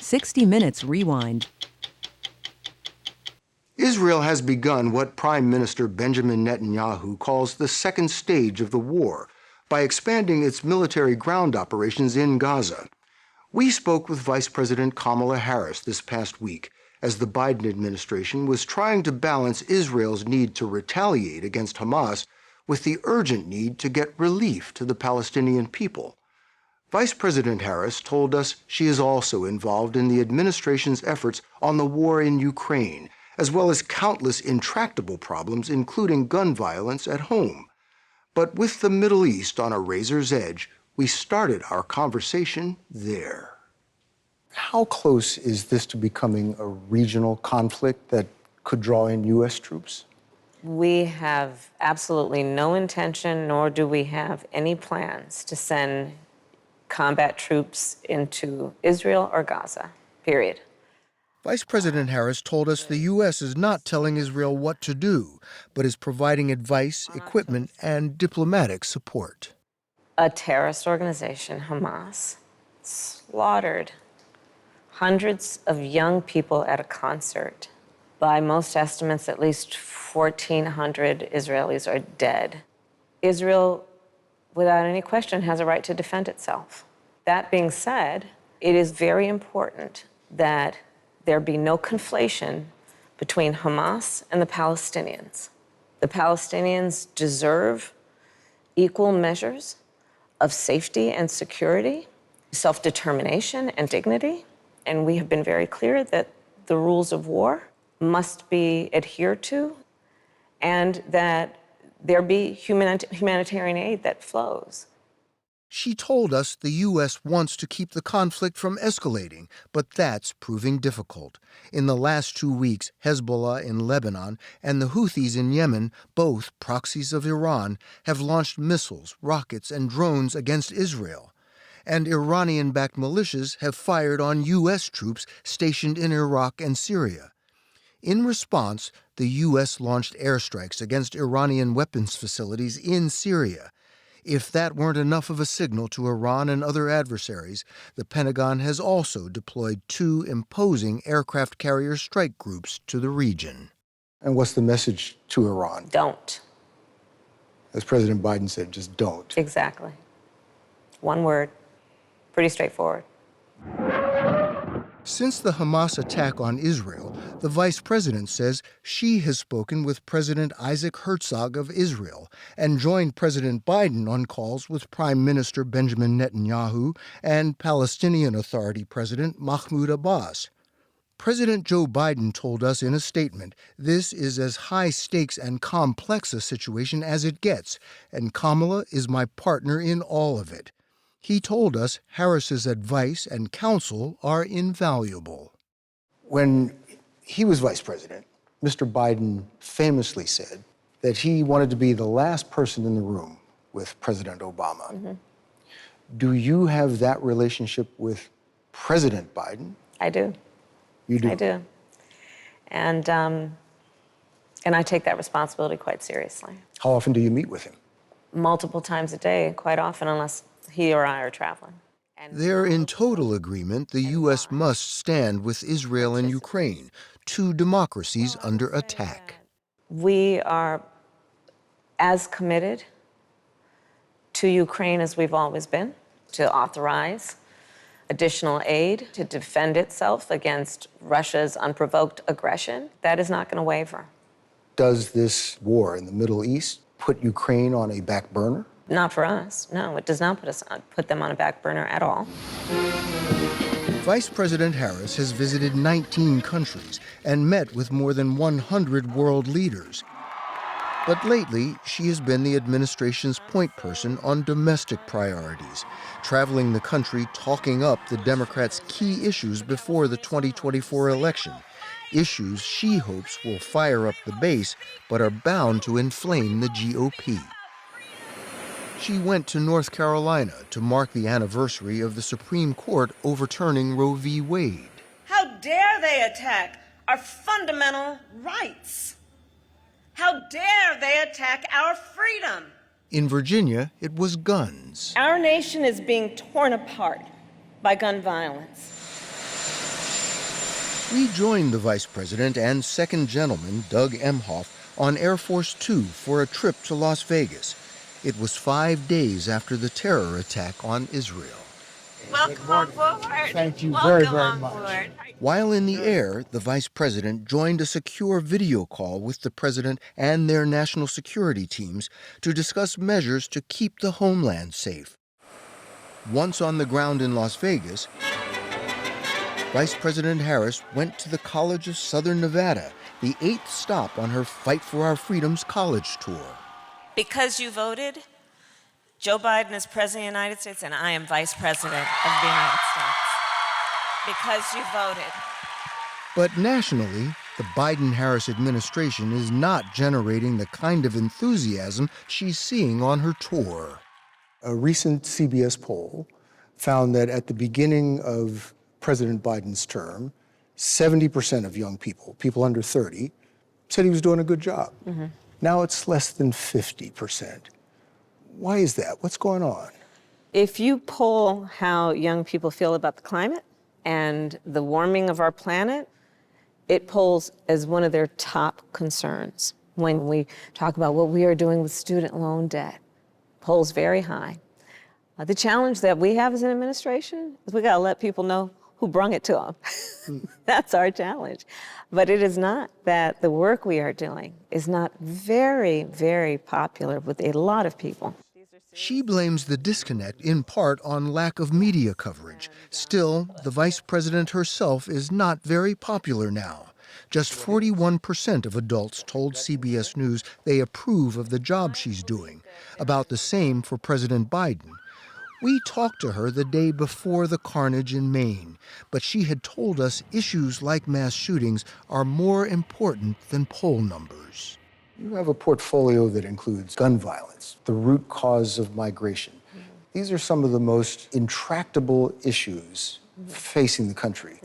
60 Minutes Rewind. Israel has begun what Prime Minister Benjamin Netanyahu calls the second stage of the war by expanding its military ground operations in Gaza. We spoke with Vice President Kamala Harris this past week as the Biden administration was trying to balance Israel's need to retaliate against Hamas with the urgent need to get relief to the Palestinian people. Vice President Harris told us she is also involved in the administration's efforts on the war in Ukraine, as well as countless intractable problems, including gun violence at home. But with the Middle East on a razor's edge, we started our conversation there. How close is this to becoming a regional conflict that could draw in U.S. troops? We have absolutely no intention, nor do we have any plans to send combat troops into Israel or Gaza, period. Vice President Harris told us the U.S. is not telling Israel what to do, but is providing advice, equipment, and diplomatic support. A terrorist organization, Hamas, slaughtered hundreds of young people at a concert. By most estimates, at least 1,400 Israelis are dead. Israel, without any question, has a right to defend itself. That being said, it is very important that there be no conflation between Hamas and the Palestinians. The Palestinians deserve equal measures of safety and security, self-determination and dignity, and we have been very clear that the rules of war must be adhered to and that there be humanitarian aid that flows. She told us the U.S. wants to keep the conflict from escalating, but that's proving difficult. In the last 2 weeks, Hezbollah in Lebanon and the Houthis in Yemen, both proxies of Iran, have launched missiles, rockets, and drones against Israel. And Iranian-backed militias have fired on U.S. troops stationed in Iraq and Syria. In response, the U.S. launched airstrikes against Iranian weapons facilities in Syria. If that weren't enough of a signal to Iran and other adversaries, the Pentagon has also deployed 2 imposing aircraft carrier strike groups to the region. And what's the message to Iran? Don't. As President Biden said, just don't. Exactly. One word. Pretty straightforward. Since the Hamas attack on Israel, the vice president says she has spoken with President Isaac Herzog of Israel and joined President Biden on calls with Prime Minister Benjamin Netanyahu and Palestinian Authority President Mahmoud Abbas. President Joe Biden told us in a statement, this is as high stakes and complex a situation as it gets, and Kamala is my partner in all of it. He told us Harris's advice and counsel are invaluable. When he was vice president, Mr. Biden famously said that he wanted to be the last person in the room with President Obama. Mm-hmm. Do you have that relationship with President Biden? I do. You do? I do. And I take that responsibility quite seriously. How often do you meet with him? Multiple times a day, quite often, unless he or I are traveling. They're in total agreement the U.S. must stand with Israel and Ukraine, 2 democracies under attack. We are as committed to Ukraine as we've always been, to authorize additional aid to defend itself against Russia's unprovoked aggression. That is not going to waver. Does this war in the Middle East put Ukraine on a back burner? Not for us. No, it does not put them on a back burner at all. Vice President Harris has visited 19 countries and met with more than 100 world leaders. But lately, she has been the administration's point person on domestic priorities, traveling the country talking up the Democrats' key issues before the 2024 election, issues she hopes will fire up the base but are bound to inflame the GOP. She went to North Carolina to mark the anniversary of the Supreme Court overturning Roe v. Wade. How dare they attack our fundamental rights? How dare they attack our freedom? In Virginia, it was guns. Our nation is being torn apart by gun violence. We joined the Vice President and Second Gentleman, Doug Emhoff, on Air Force Two for a trip to Las Vegas. It was 5 days after the terror attack on Israel. Welcome on board. Thank you very much. Board. While in the air, the Vice President joined a secure video call with the President and their national security teams to discuss measures to keep the homeland safe. Once on the ground in Las Vegas, Vice President Harris went to the College of Southern Nevada, the 8th stop on her Fight for Our Freedoms college tour. Because you voted, Joe Biden is President of the United States and I am Vice President of the United States. Because you voted. But nationally, the Biden-Harris administration is not generating the kind of enthusiasm she's seeing on her tour. A recent CBS poll found that at the beginning of President Biden's term, 70% of young people, people under 30, said he was doing a good job. Now it's less than 50%. Why is that? What's going on? If you poll how young people feel about the climate and the warming of our planet, it polls as one of their top concerns. When we talk about what we are doing with student loan debt, polls very high. The challenge that we have as an administration is we gotta let people know who brung it to them. That's our challenge. But it is not that the work we are doing is not very, very popular with a lot of people. She blames the disconnect in part on lack of media coverage. Still, the Vice President herself is not very popular now. Just 41% of adults told CBS News they approve of the job she's doing, about the same for President Biden. We talked to her the day before the carnage in Maine, but she had told us issues like mass shootings are more important than poll numbers. You have a portfolio that includes gun violence, the root cause of migration. These are some of the most intractable issues facing the country.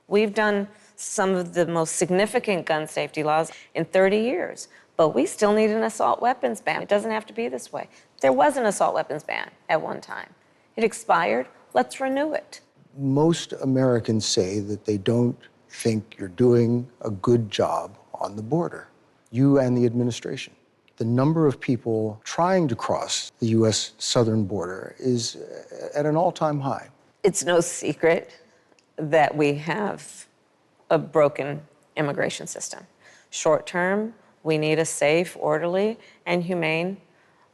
We've done some of the most significant gun safety laws in 30 years, but we still need an assault weapons ban. It doesn't have to be this way. There was an assault weapons ban at one time. It expired. Let's renew it. Most Americans say that they don't think you're doing a good job on the border, you and the administration. The number of people trying to cross the U.S. southern border is at an all-time high. It's no secret that we have a broken immigration system. Short term, we need a safe, orderly, and humane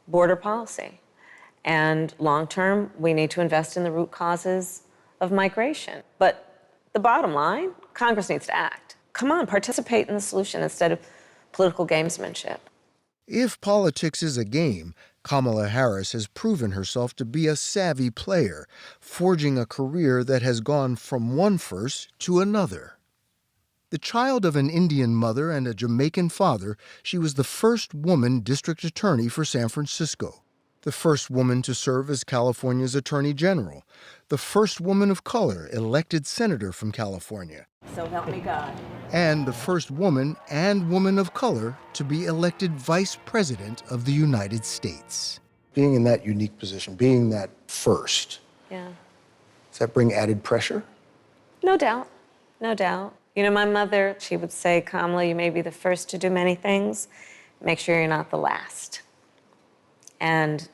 border policy. And long term, we need to invest in the root causes of migration. But the bottom line, Congress needs to act. Come on, participate in the solution instead of political gamesmanship. If politics is a game, Kamala Harris has proven herself to be a savvy player, forging a career that has gone from one first to another. The child of an Indian mother and a Jamaican father, she was the first woman district attorney for San Francisco, the first woman to serve as California's attorney general, the first woman of color elected senator from California, So help me God. and the first woman and woman of color to be elected vice president of the United States. Being in that unique position, being that first, Yeah. does that bring added pressure? No doubt, no doubt. You know, my mother, she would say, Kamala, you may be the first to do many things. Make sure you're not the last. And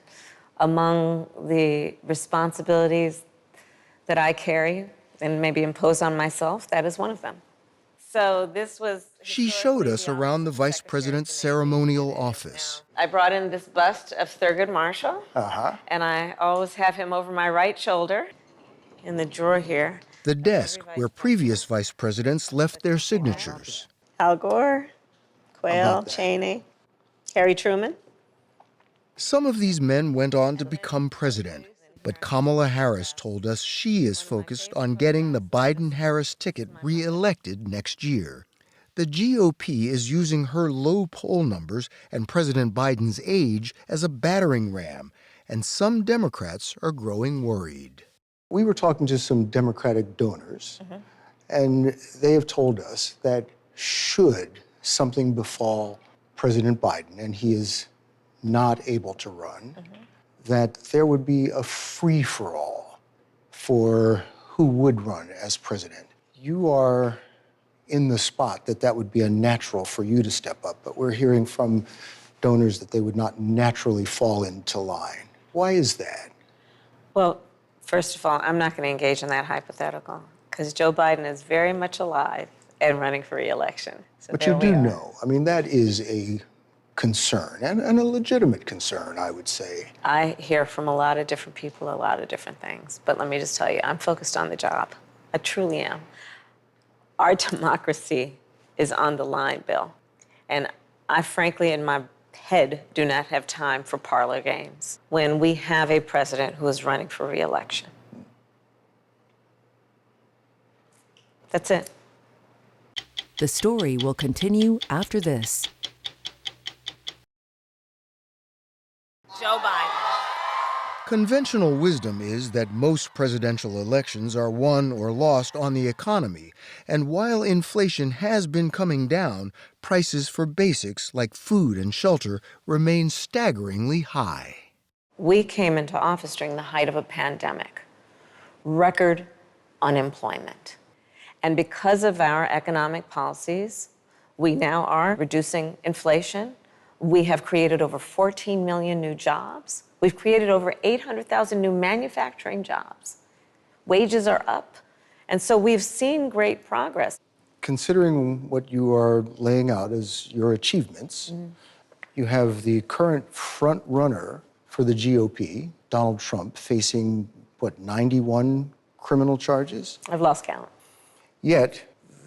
among the responsibilities that I carry and maybe impose on myself, that is one of them. So this was... She showed us around the vice president's ceremonial office. I brought in this bust of Thurgood Marshall, and I always have him over my right shoulder in the drawer here. The desk where previous vice presidents left their signatures. Al Gore, Quayle, Cheney, Harry Truman. Some of these men went on to become president, but Kamala Harris told us she is focused on getting the Biden-Harris ticket re-elected next year. The GOP is using her low poll numbers and President Biden's age as a battering ram, and some Democrats are growing worried. We were talking to some Democratic donors, and they have told us that should something befall President Biden and he is not able to run, that there would be a free-for-all for who would run as president. You are in the spot that that would be unnatural for you to step up, but we're hearing from donors that they would not naturally fall into line. Why is that? Well, first of all, I'm not going to engage in that hypothetical because Joe Biden is very much alive and running for re-election. So But there you we do are. know, I mean, that is a concern, and a legitimate concern, I would say. I hear from a lot of different people a lot of different things. But let me just tell you, I'm focused on the job. I truly am. Our democracy is on the line, Bill. And I frankly, in my head, do not have time for parlor games when we have a president who is running for re-election. That's it. The story will continue after this. Joe Biden. Conventional wisdom is that most presidential elections are won or lost on the economy, and while inflation has been coming down, prices for basics like food and shelter remain staggeringly high. We came into office during the height of a pandemic, record unemployment. And because of our economic policies, we now are reducing inflation. We have created over 14 million new jobs. We've created over 800,000 new manufacturing jobs. Wages are up. And so we've seen great progress. Considering what you are laying out as your achievements, you have the current front runner for the GOP, Donald Trump, facing, 91 criminal charges? I've lost count. Yet,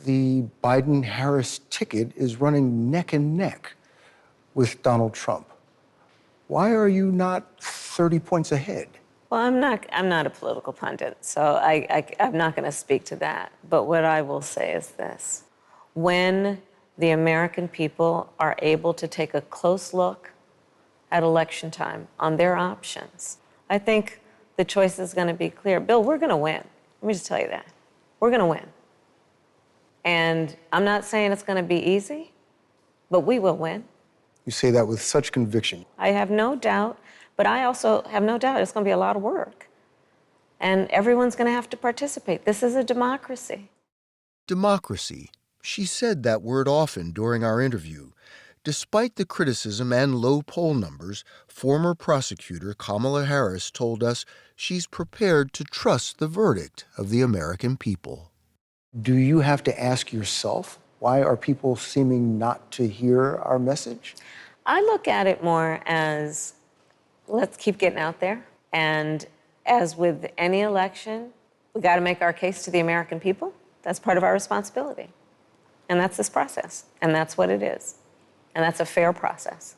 the Biden-Harris ticket is running neck and neck with Donald Trump. Why are you not 30 points ahead? Well, I'm not a political pundit, so I'm not going to speak to that. But what I will say is this. When the American people are able to take a close look at election time on their options, I think the choice is going to be clear. Bill, we're going to win. Let me just tell you that. We're going to win. And I'm not saying it's going to be easy, but we will win. You say that with such conviction. I have no doubt, but I also have no doubt it's going to be a lot of work. And everyone's going to have to participate. This is a democracy. Democracy. She said that word often during our interview. Despite the criticism and low poll numbers, former prosecutor Kamala Harris told us she's prepared to trust the verdict of the American people. Do you have to ask yourself, why are people seeming not to hear our message? I look at it more as, let's keep getting out there. And as with any election, we got to make our case to the American people. That's part of our responsibility. And that's this process. And that's what it is. And that's a fair process.